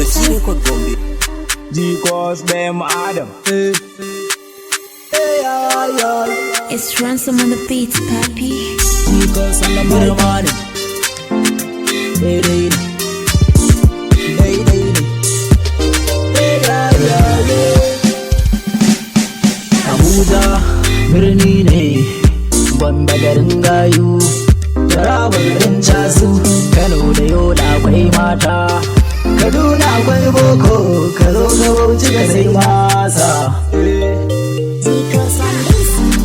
daga G-Record Gombe. G-Cause them Adam. It's Ransom on the beats, papi. G-Cause on the money. Abuja birni ne, Gombe garin gayu, Taraba garin casu, Kano da Yola akwai mata, Kaduna akwai boko, ka zo ka Bauchi ka sai masa.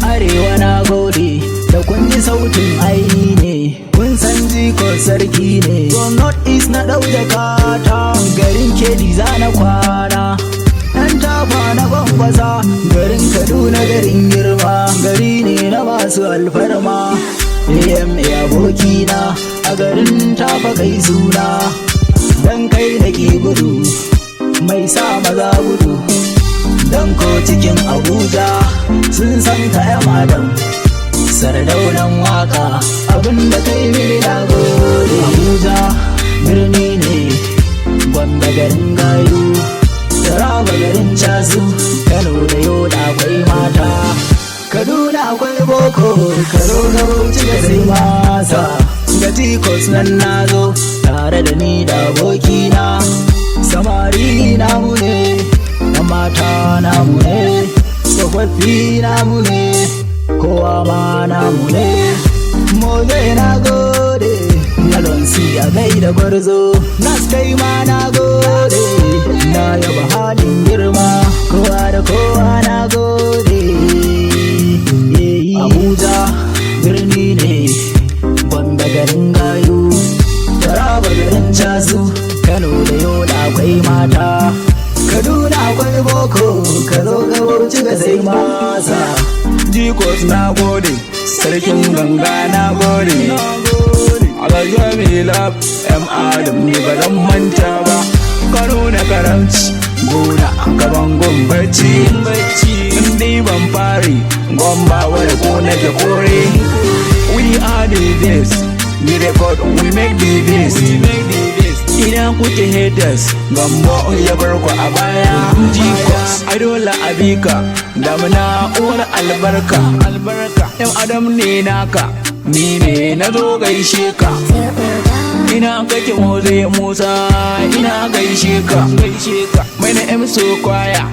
Arewa na gode da kun ji sautin aini ne, kun san G-Cause sarki ne. From North East na ɗau jakata, garin Kedi za na kwana. Ɗan tafa na Gwangwaza, garin Kaduna garin girma, gari ne na masu alfarma. AMA abokina a garin tafa kai suna, dan kai da ke gudu mai sa maza gudu. Dan ko cikin Abuja sun san ka ya madam, sardaunan waka abinda kai mini na gode. Abuja birni ne, Gombe garin gayu, Taraba garin casu, Kano da Yola akwai mata, Kaduna akwai boko, ka zo ka Bauchi ka sai masa. Ga G-Cause nan nazo tare da ni da abokina, samari namu ne, na mata namu ne, tsofaffi namu ne, kowa ma namu ne. Moze na gode, Yalonsi a gaida gwarzo, Nas kai ma na gode, na yaba halin girma, kowa da kowa na gode. Abuja birni ne, Gombe garin gayu, Taraba garin casu, Kano da Yola akwai mata, Kaduna akwai boko, ka zo ka Bauchi ka sai masa. G-Cause na gode, sarkin ganga na gode. Alhaji mai lab, Adam ne ba zan manta ba. Kano na karamci, gona gaban gombaci. Indi ban fari, gomba wadda ko nake kore. We are the best, we record, we make the best. Idan kuke haters, gambo ya bar ku a baya. G-Cause, idola abika, damuna uwar albarka. Yan adam ne naka, ni ne na zo gaishe ka. Ina kake Moze Musa, ina gaishe ka. Mai na emso kwaya,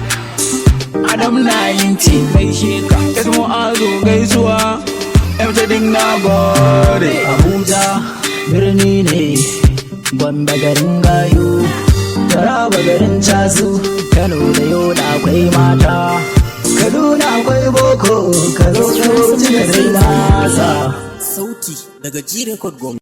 Adam na yinti gaishe ka. Esmo azo gaisuwa, emtadin na gode. Abuja birni ne, Gombe garin gayu, Taraba garin casu, Kano da Yola akwai mata, Kaduna akwai boko, ka zo ka Bauchi ka sai masa. Sauti daga G-Record Gombe.